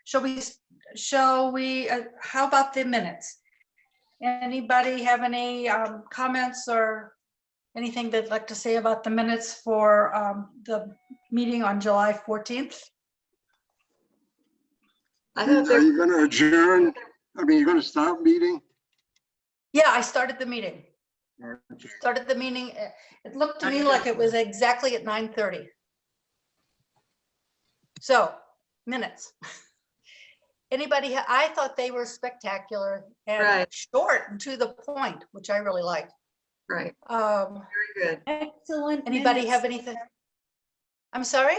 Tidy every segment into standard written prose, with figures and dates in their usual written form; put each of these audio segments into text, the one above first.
shall we, how about the minutes? Anybody have any comments or anything they'd like to say about the minutes for the meeting on July 14th? I thought Are you going to adjourn? I mean, you're going to stop meeting? Yeah, I started the meeting. Okay. Started the meeting. It looked to me like it was exactly at 9:30. So, minutes. Anybody, I thought they were spectacular and Right. short and to the point, which I really liked. right. Very Very good. Excellent. Anybody minutes. have anything? I'm sorry?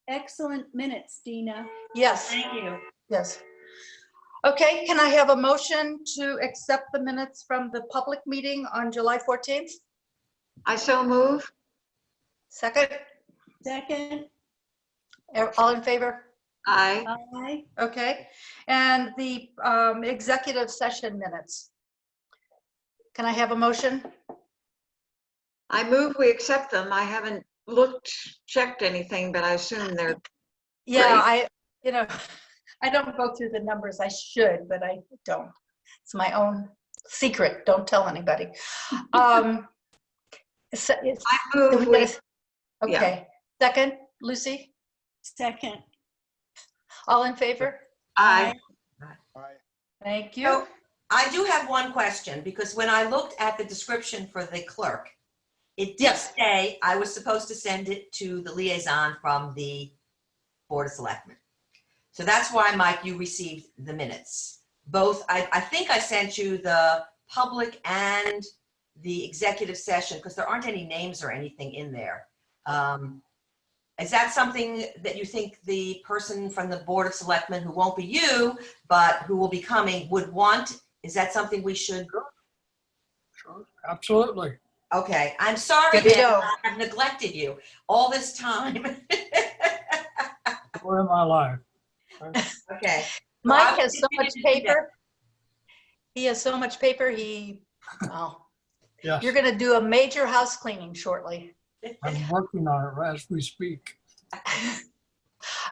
Excellent minutes, Deena. Yes. Thank you. Yes. Okay, can I have a motion to accept the minutes from the public meeting on July 14th? I so move. Second, Second. all in favor? Aye. Aye. Okay, and the executive session minutes. Can I have a motion? I move we accept them. I haven't checked anything, but I assume they're, Yeah, I don't go through the numbers. I should, but I don't. It's my own secret. Don't tell anybody. I move we, Okay, second, Lucy, Second. all in favor? aye. Thank you. So I do have one question, because when I looked at the description for the clerk, it did Yes. say I was supposed to send it to the liaison from the Board of Selectmen. So that's why, Mike, you received the minutes. Both, I think I sent you the public and the executive session, because there aren't any names or anything in there. Is that something that you think the person from the Board of Selectmen, who won't be you, but who will be coming, would want? Is that something we should? Sure, absolutely. Okay, I'm sorry Good to that go. I have neglected you all this time. Story of my life. Okay. Mike has so much paper. He has so much paper, well, Yes, you're gonna do a major house cleaning shortly. I'm working on it as we speak.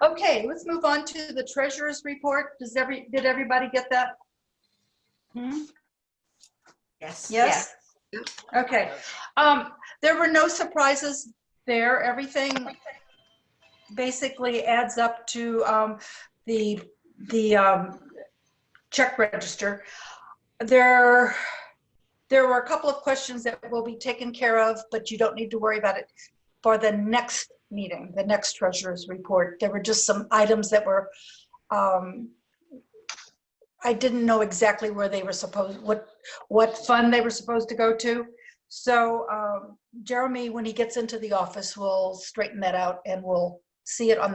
Okay, let's move on to the treasurer's report. Did everybody get that? Yes. Yes? Okay. There were no surprises there. Everything basically adds up to the check register. There were a couple of questions that will be taken care of, but you don't need to worry about it for the next meeting, the next treasurer's report. There were just some items that were, I didn't know exactly where they were supposed, what fund they were supposed to go to. So Jeremy, when he gets into the office, will straighten that out and we'll see it on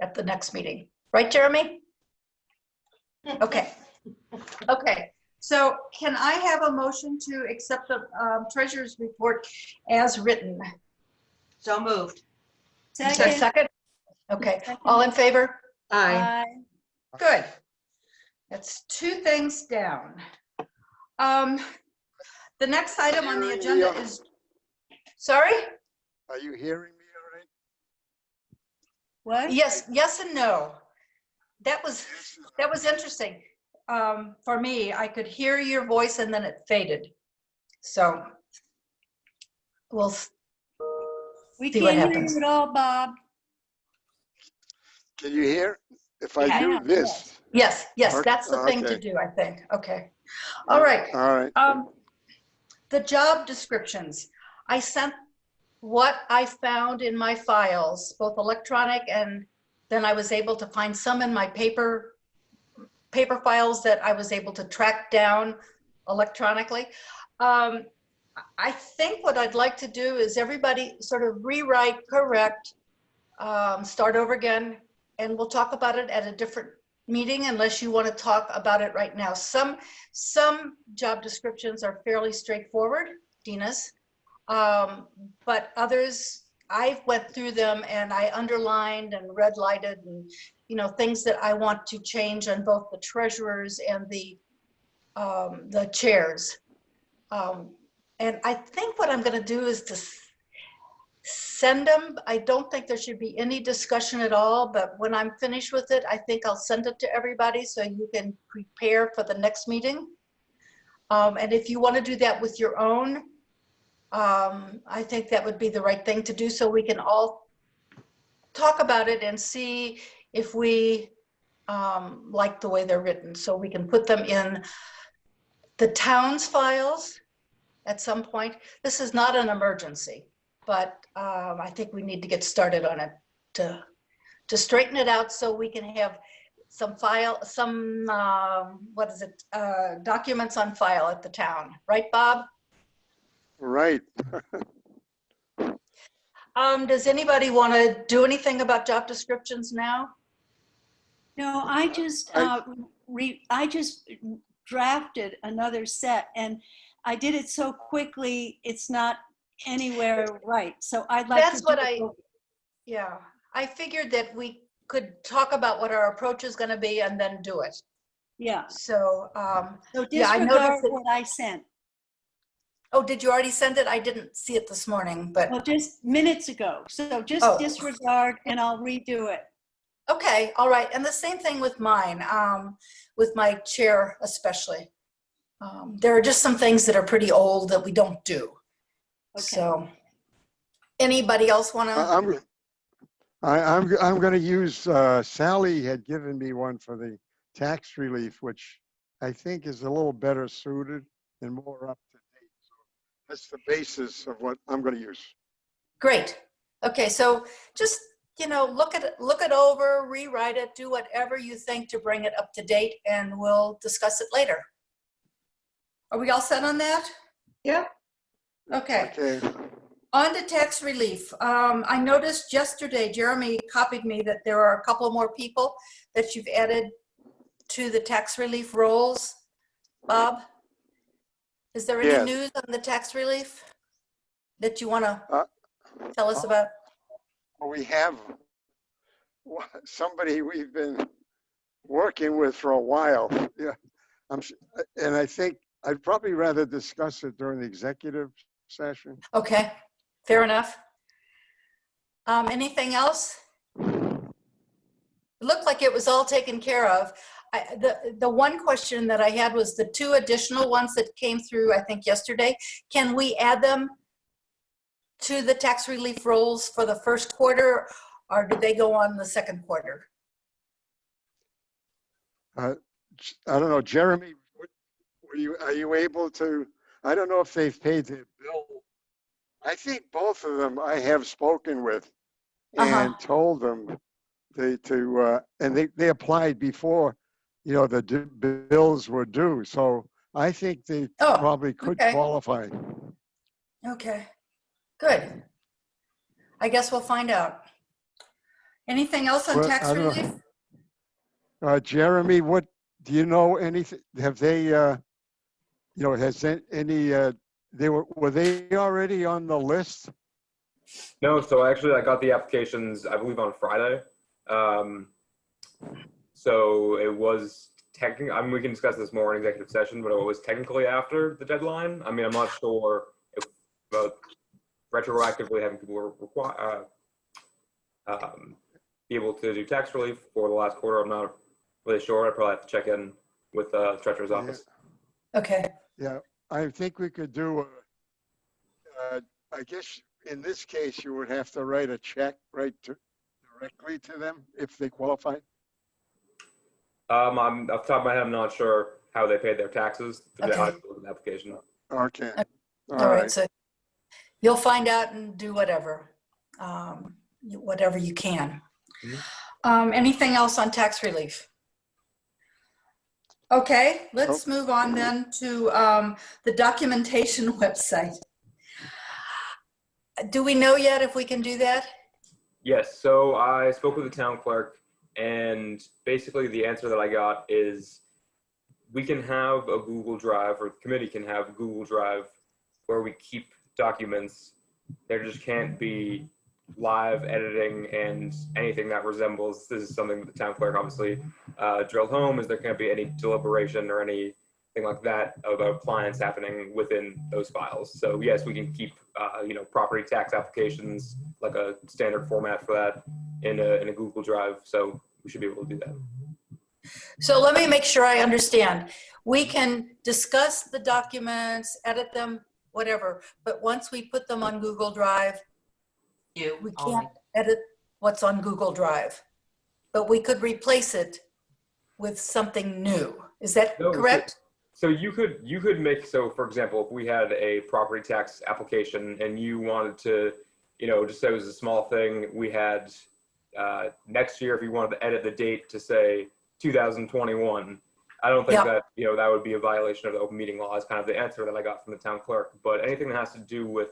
at the next meeting. Right, Jeremy? Okay. Okay. So can I have a motion to accept the treasurer's report as written? So moved. Second. Second? Okay. Second. All in favor? Aye. Aye. Good. That's 2 things down. The next item on the agenda is, sorry? Are you hearing me all right? What? Yes and no. That was interesting. For me, I could hear your voice and then it faded. So we'll We see what can't hear happens. you at all, Bob. Can you hear? If I Yeah. do this. Yes, Okay, that's the thing to okay. do, I think. Okay. All right. All right. The job descriptions. I sent what I found in my files, both electronic, and then I was able to find some in my paper files that I was able to track down electronically. I think what I'd like to do is everybody sort of rewrite, correct, start over again, and we'll talk about it at a different meeting unless you want to talk about it right now. Some job descriptions are fairly straightforward, Deena's, but others, I went through them and I underlined and red lighted and, things that I want to change on both the treasurers and the chairs. And I think what I'm going to do is send them. I don't think there should be any discussion at all, but when I'm finished with it, I think I'll send it to everybody so you can prepare for the next meeting. And if you want to do that with your own, I think that would be the right thing to do so we can all talk about it and see if we like the way they're written, so we can put them in the town's files at some point. This is not an emergency, but I think we need to get started on it to straighten it out so we can have some documents on file at the town. Right, Bob? Right. Does anybody want to do anything about job descriptions now? No, I just drafted another set, and I did it so quickly, it's not anywhere right. So I'd like to That's do what it. Yeah, I figured that we could talk about what our approach is going to be and then do it. Yeah, So, so yeah, I noticed disregard that- what I sent. oh, did you already send it? I didn't see it this morning, but Well, just minutes ago. So just Oh. disregard and I'll redo it. okay, all right. And the same thing with mine, with my chair especially. There are just some things that are pretty old that we don't do. Okay. So, anybody else want to? I'm going to use, Sally had given me one for the tax relief, which I think is a little better suited and more up to date. So that's the basis of what I'm going to use. Great. Okay, so just, look it over, rewrite it, do whatever you think to bring it up to date, and we'll discuss it later. Are we all set on that? Yep. Okay. Okay. On to tax relief. I noticed yesterday, Jeremy copied me that there are a couple more people that you've added to the tax relief rolls. Bob, is there any Yes. news on the tax relief that you want to Uh, tell us about? We have somebody we've been working with for a while. Yeah. And I think I'd probably rather discuss it during the executive session. Okay, fair enough. Anything else? It looked like it was all taken care of. The one question that I had was the 2 additional ones that came through, I think yesterday. Can we add them to the tax relief rolls for the first quarter, or do they go on the second quarter? I don't know, Jeremy, are you able to, I don't know if they've paid their bill. I think both of them I have spoken with and told them and they applied before, the bills were due. So I think they Oh, probably could okay. qualify. Okay, good. I guess we'll find out. Anything else on Well, tax I don't relief? know. Jeremy, what, do you know anything? Have they, has any, were they already on the list? No, so actually I got the applications, I believe on Friday. So it was technically, we can discuss this more in executive session, but it was technically after the deadline. I mean, I'm not sure if about retroactively having people be able to do tax relief for the last quarter. I'm not really sure. I probably have to check in with the treasurer's office. Okay, Yeah, I think we could do, I guess in this case, you would have to write a check directly to them if they qualify. I'm off the top of my head, I'm not sure how they paid their taxes for the Okay. application. Okay. all right, so you'll find out and do whatever, whatever you can. Anything else on tax relief? Okay, let's move on then to the documentation website. Do we know yet if we can do that? Yes, so I spoke with the town clerk, and basically the answer that I got is we can have a Google Drive, or the committee can have a Google Drive where we keep documents. There just can't be live editing and anything that resembles, this is something that the town clerk obviously drilled home, is there can't be any deliberation or any thing like that about clients happening within those files. So yes, we can keep, property tax applications, like a standard format for that in a Google Drive. So we should be able to do that. So let me make sure I understand. We can discuss the documents, edit them, whatever, but once we put them on Google Drive, we can't edit what's on Google Drive, but we could replace it with something new. Is that correct? So you could make, so for example, if we had a property tax application and you wanted to, just say it was a small thing, we had next year, if you wanted to edit the date to say 2021, I don't think that, that would be a violation of the open meeting law, is kind of the answer that I got from the town clerk. But anything that has to do with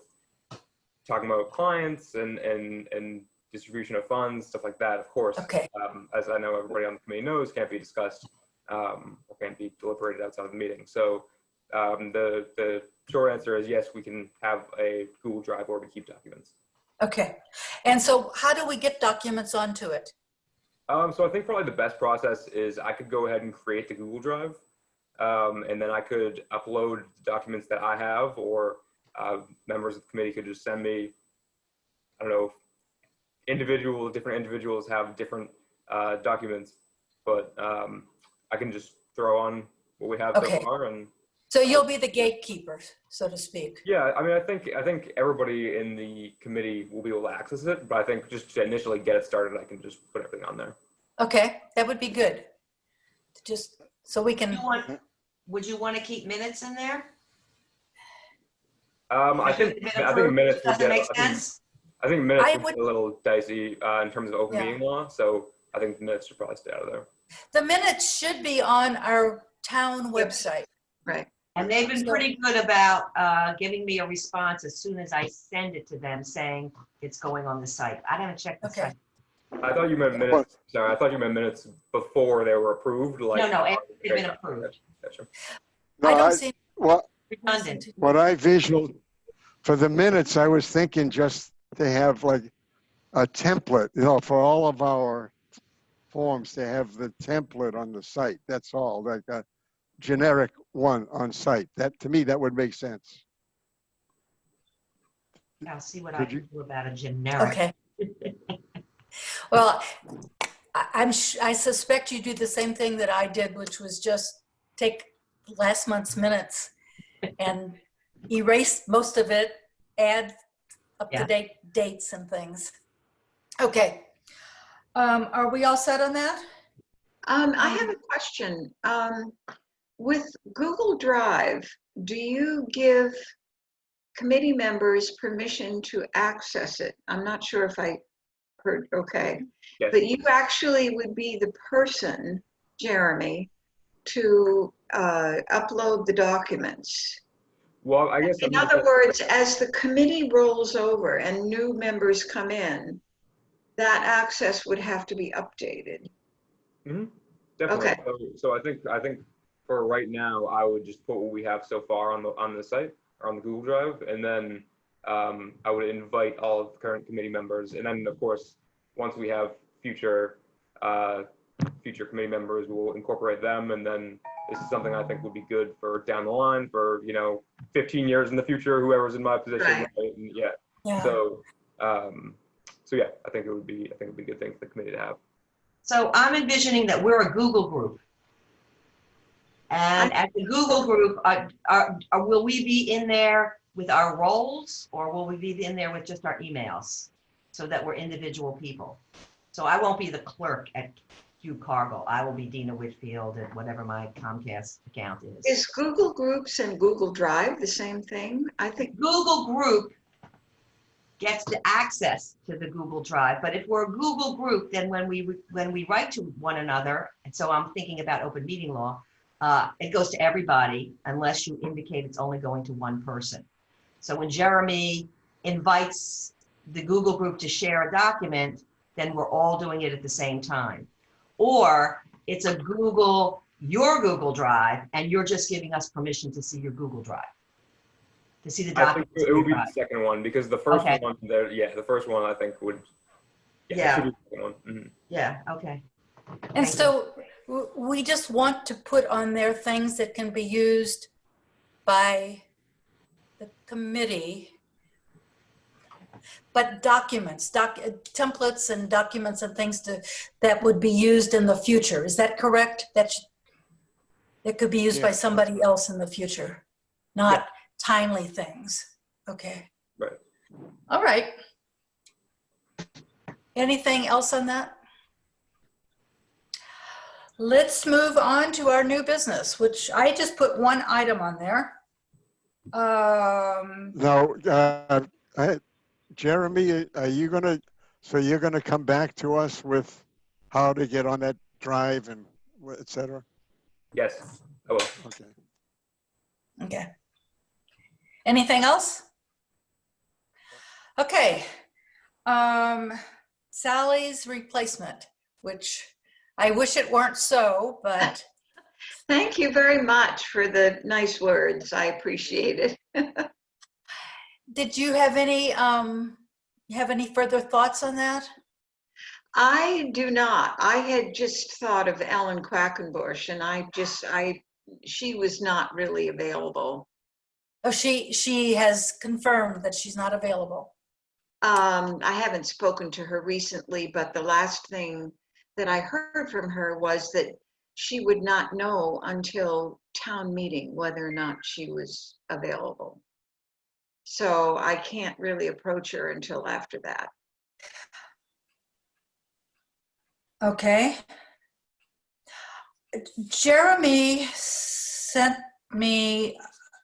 talking about clients and distribution of funds, stuff like that, of course, as I know everybody on the committee knows, can't be discussed or can't be deliberated outside of the meeting. So the short answer is yes, we can have a Google Drive where we keep documents. Okay. And so how do we get documents onto it? So I think probably the best process is I could go ahead and create the Google Drive, and then I could upload documents that I have, or members of the committee could just send me, I don't know, different individuals have different documents, but I can just throw on what we have so far. And so you'll be the gatekeeper, so to speak. yeah, I mean, I think everybody in the committee will be able to access it, but I think just to initially get it started, I can just put everything on there. Okay, that would be good. Just so we can. Would you want to keep minutes in there? I think minutes would Does it get. make sense? I think minutes would be a little dicey in terms of open meeting law, so I think minutes should probably stay out of there. The minutes should be on our town website. Right. And they've been pretty good about giving me a response as soon as I send it to them saying it's going on the site. I haven't checked the site. I thought you meant minutes. Sorry, I thought you meant minutes before they were approved. Like, no, after they've been approved. Gotcha. I don't see. Redundant. What I visual for the minutes, I was thinking just to have like a template, for all of our forms to have the template on the site. That's all, like a generic one on site. That, to me, that would make sense. I'll see what I can do about a generic. Okay. Well, I suspect you do the same thing that I did, which was just take last month's minutes and erase most of it, add up-to-date dates and things. Okay. Are we all set on that? I have a question. With Google Drive, do you give committee members permission to access it? I'm not sure if I heard, Yes. but you actually would be the person, Jeremy, to upload the documents. Well, I guess. In other words, as the committee rolls over and new members come in, that access would have to be updated. Mm-hmm. Definitely. Okay. So I think for right now, I would just put what we have so far on the site or on the Google Drive, and then I would invite all of the current committee members, and then of course, once we have future committee members, we'll incorporate them, and then this is something I think would be good for down the line for 15 years in the future, whoever's in my position. Right. Right? And Yeah. So yeah, I think it would be a good thing for the committee to have. So I'm envisioning that we're a Google group. And at the Google group, will we be in there with our roles, or will we be in there with just our emails so that we're individual people? So I won't be the clerk at Hugh Cargill. I will be Deena Whitfield at whatever my Comcast account is. Is Google Groups and Google Drive the same thing? I think Google group gets the access to the Google Drive, but if we're a Google group, then when we write to one another, and so I'm thinking about open meeting law, it goes to everybody unless you indicate it's only going to one person. So when Jeremy invites the Google group to share a document, then we're all doing it at the same time. Or it's a your Google Drive, and you're just giving us permission to see your Google Drive, to see the I think documents. it would be the second one, because the first Okay. one there, the first one I think would. It should be the second one. Mhm. Yeah, okay. And so We just want to put on there things that can be used by the committee, but documents, templates and documents and things that would be used in the future. Is that correct? That could be used by Yeah. somebody else in the future, not timely things. Okay. Right. All right. Anything else on that? Let's move on to our new business, which I just put one item on there. No, Jeremy, are you you're gonna come back to us with how to get on that drive and et cetera? Yes, I will. Okay. Okay. Anything else? Okay. Sally's replacement, which I wish it weren't so, but Thank you very much for the nice words. I appreciate it. did you have any further thoughts on that? I do not. I had just thought of Ellen Quackenbush, and she was not really available. Oh, she has confirmed that she's not available. I haven't spoken to her recently, but the last thing that I heard from her was that she would not know until town meeting whether or not she was available. So I can't really approach her until after that. Okay. Jeremy sent me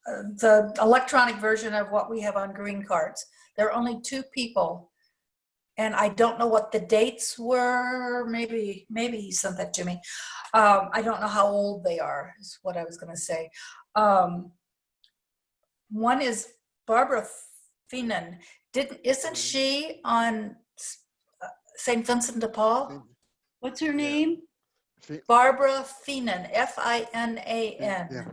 the electronic version of what we have on green cards. There are only 2 people, and I don't know what the dates were. Maybe he sent that to me. I don't know how old they are, is what I was going to say. One is Barbara Feenan. Isn't she on St. Vincent de Paul? What's her name? Barbara Feenan, F-I-N-A-N. Yeah.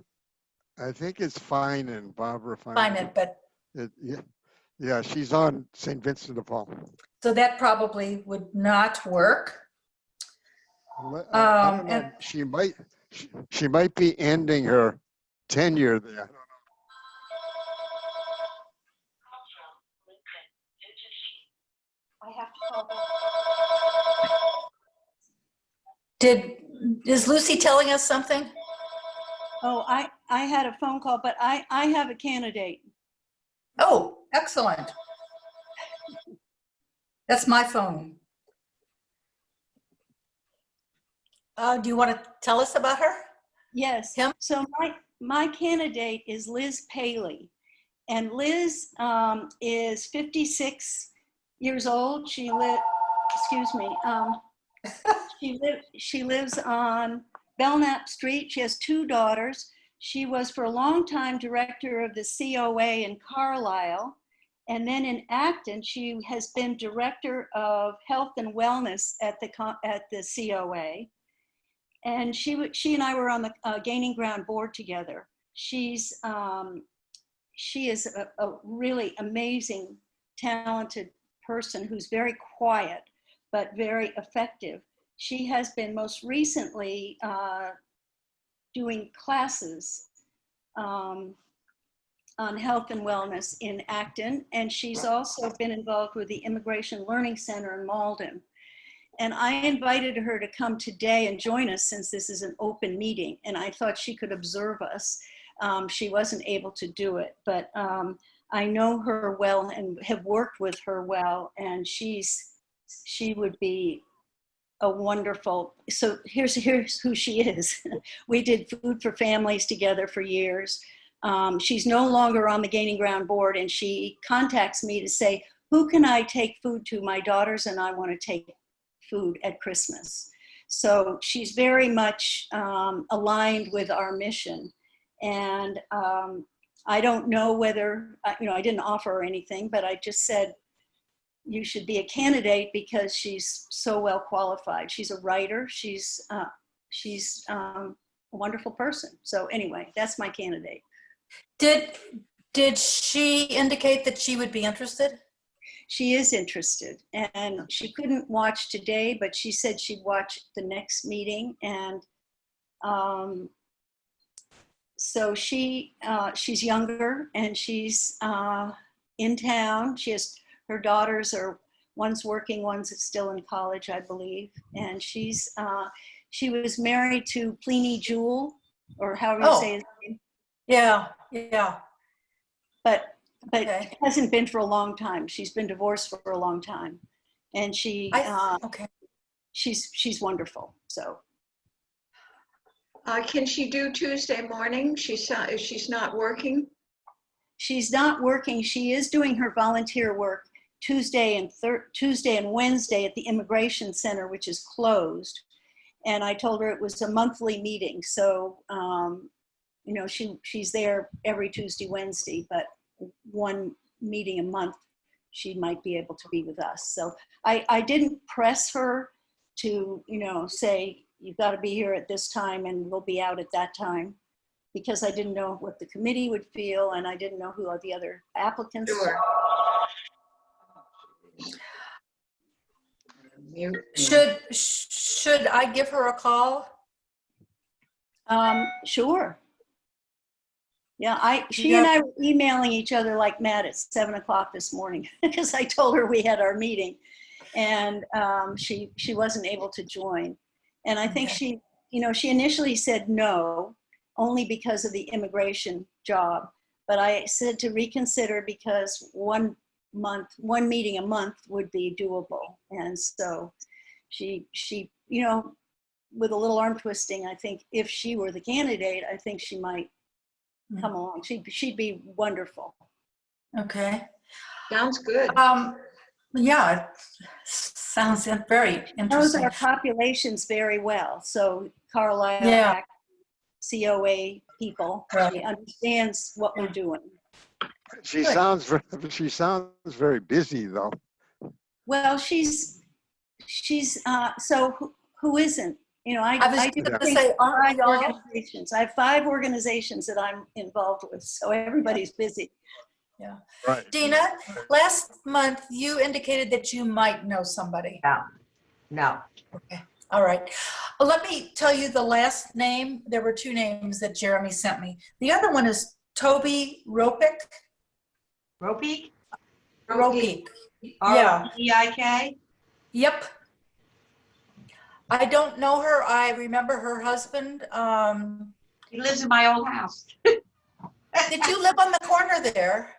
I think it's fine and Barbara Feenan, but yeah, she's on St. Vincent de Paul. so that probably would not work. I don't know. She might be ending her tenure there. I have to call back. Is Lucy telling us something? Oh, I had a phone call, but I have a candidate. Oh, excellent. That's my phone. Do you want to tell us about her? Yes. Him? So my candidate is Liz Paley. And Liz is 56 years old. She lives on Belknap Street. She has 2 daughters. She was for a long time director of the COA in Carlisle. And then in Acton, she has been director of health and wellness at the COA. And she and I were on the Gaining Ground board together. She is a really amazing, talented person who's very quiet, but very effective. She has been most recently doing classes on health and wellness in Acton, and she's also been involved with the Immigration Learning Center in Malden. And I invited her to come today and join us since this is an open meeting, and I thought she could observe us. She wasn't able to do it, but I know her well and have worked with her well, and she would be a wonderful, so here's who she is. We did Food for Families together for years. She's no longer on the Gaining Ground board, and she contacts me to say, who can I take food to? My daughters and I want to take food at Christmas. So she's very much aligned with our mission. And I don't know whether, I didn't offer her anything, but I just said, you should be a candidate because she's so well qualified. She's a writer. She's a wonderful person. So anyway, that's my candidate. Did she indicate that she would be interested? She is interested, and she couldn't watch today, but she said she'd watch the next meeting, and So she's younger and she's in town. She has, her daughters are, one's working, one's still in college, I believe. And she was married to Pliny Jewell, or however you say his name. Yeah, yeah. But Okay. it hasn't been for a long time. She's been divorced for a long time. And Okay. she's wonderful, so. Can she do Tuesday morning? If she's not working? She's not working. She is doing her volunteer work Tuesday and Wednesday at the Immigration Center, which is closed. And I told her it was a monthly meeting. So, you know, she's there every Tuesday, Wednesday, but one meeting a month, she might be able to be with us. So I didn't press her to, you know, say, you've got to be here at this time and we'll be out at that time, because I didn't know what the committee would feel and I didn't know who the other applicants Sure. Should I give her a call? Sure. Yeah, she and I were emailing each other like mad at 7 o'clock this morning because I told her we had our meeting, and she wasn't able to join. And I think she initially said no, only because of the immigration job. But I said to reconsider because one meeting a month would be doable. And so she, you know, with a little arm twisting, I think if she were the candidate, I think she might come along. She'd be wonderful. Okay. Sounds good. Yeah, it sounds very Knows interesting. our populations very well. So Carlisle, Yeah. COA people, Right. she understands what we're doing. She Good. sounds very busy though. Well, she's so who isn't? You know, I was I going do to think say, aren't 5 we all? organizations. I have 5 organizations that I'm involved with, so everybody's busy. Right. Deena, last month you indicated that you might know somebody. No. Okay. All right. Let me tell you the last name. There were 2 names that Jeremy sent me. The other one is Toby Ropick. Ropeik? Ropick. Yeah. R-O-P-I-K? Yep. I don't know her. I remember her husband. He lives in my old house. Did you live on the corner there?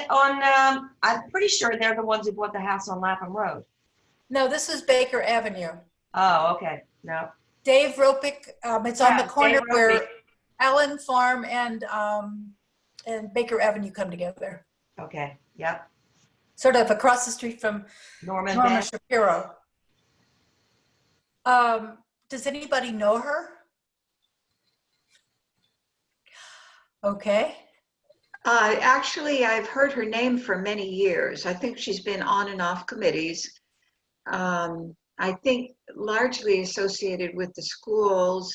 I'm pretty sure they're the ones who bought the house on Lapham Road. No, this is Baker Avenue. Oh, okay. No. Dave Ropick. It's on the Yeah, corner Dave where Ropick. Allen Farm and Baker Avenue come together. Okay. Yep. Sort of across the street from Norman Norma Beck. Shapiro. Does anybody know her? Okay. Actually, I've heard her name for many years. I think she's been on and off committees. I think largely associated with the schools,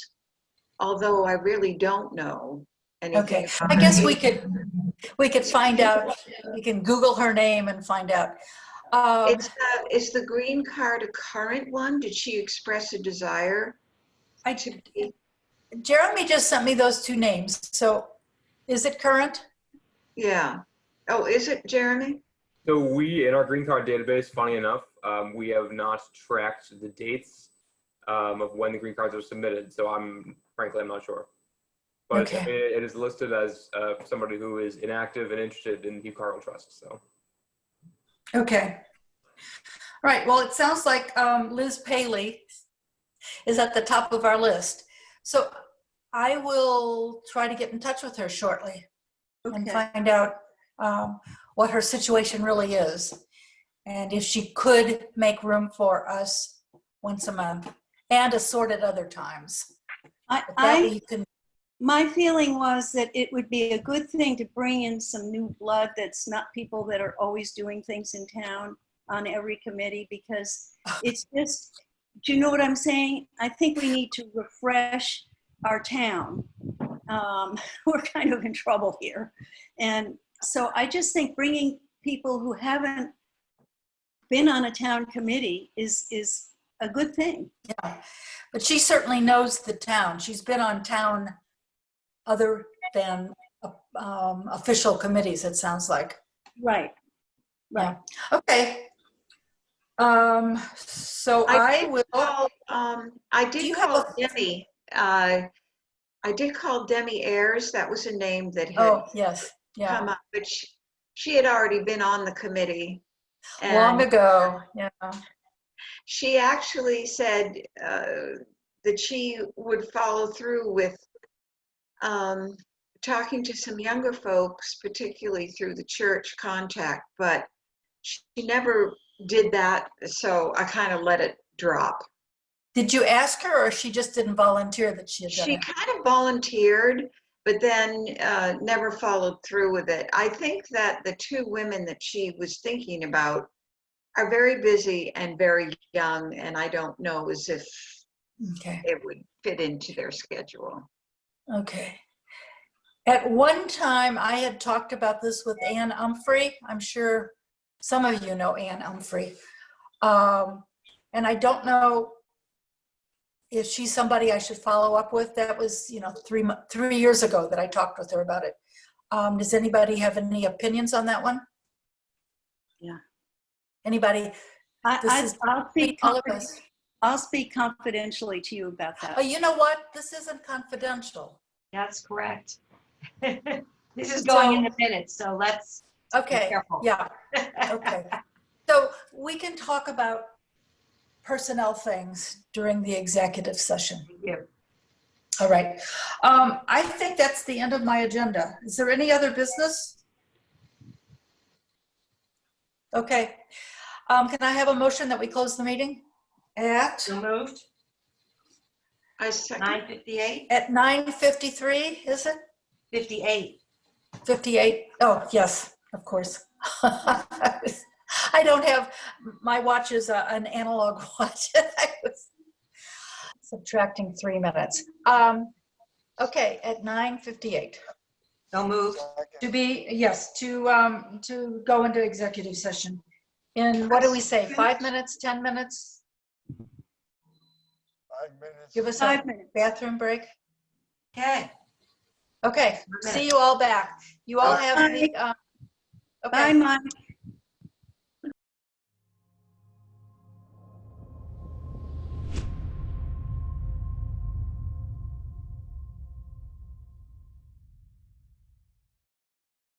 although I really don't know anything. Okay. about I guess her. we could find out. We can Google her name and find out. Is the green card a current one? Did she express a desire to be? Jeremy just sent me those 2 names. So is it current? Yeah. Oh, is it, Jeremy? So we, in our green card database, funny enough, we have not tracked the dates of when the green cards are submitted. So frankly, I'm not sure. But Okay. it is listed as somebody who is inactive and interested in Hugh Cargill Trust. So. Okay. All right. Well, it sounds like Liz Paley is at the top of our list. So I will try to get in touch with her shortly and Okay. find out what her situation really is. And if she could make room for us once a month and assorted other times. That way you can. My feeling was that it would be a good thing to bring in some new blood that's not people that are always doing things in town on every committee, because it's just, do you know what I'm saying? I think we need to refresh our town. We're kind of in trouble here. And so I just think bringing people who haven't been on a town committee is a good thing. Yeah, but she certainly knows the town. She's been on town other than official committees, it sounds like. Right, right. Yeah. Okay. So I will. I Do did you have call a- Demi. I did call Demi Ayers. That was a name that had Oh, yes, yeah, come up, but she had already been on the committee. long And ago, yeah. she actually said that she would follow through with talking to some younger folks, particularly through the church contact, but she never did that, so I kind of let it drop. Did you ask her, or she just didn't volunteer that she had done She it? kind of volunteered, but then never followed through with it. I think that the two women that she was thinking about are very busy and very young, and I don't know as if Okay, it would fit into their schedule. okay. At one time, I had talked about this with Ann Umphrey. I'm sure some of you know Ann Umphrey. And I don't know if she's somebody I should follow up with. That was, 3 years ago that I talked with her about it. Does anybody have any opinions on that one? Yeah. Anybody? This is all of us. I'll speak confidentially to you about that. Oh, you know what? This isn't confidential. That's correct. This is going in the minutes, so let's be Okay, careful. yeah, okay. So we can talk about personnel things during the executive session. Thank you. All right. I think that's the end of my agenda. Is there any other business? Okay. Can I have a motion that we close the meeting at So moved. I second. 9:58. 9:53, is it? 58. 58? Oh, yes, of course. I don't have, my watch is an analog watch. I was subtracting 3 minutes. Okay, at 9:58. So moved. To be, yes, to go into executive session. In, what do we say, 5 minutes, 10 minutes? 5 minutes. Give us 5 a minutes. bathroom break. Okay. Okay, see you all back. You all have the, Bye, okay, Mike.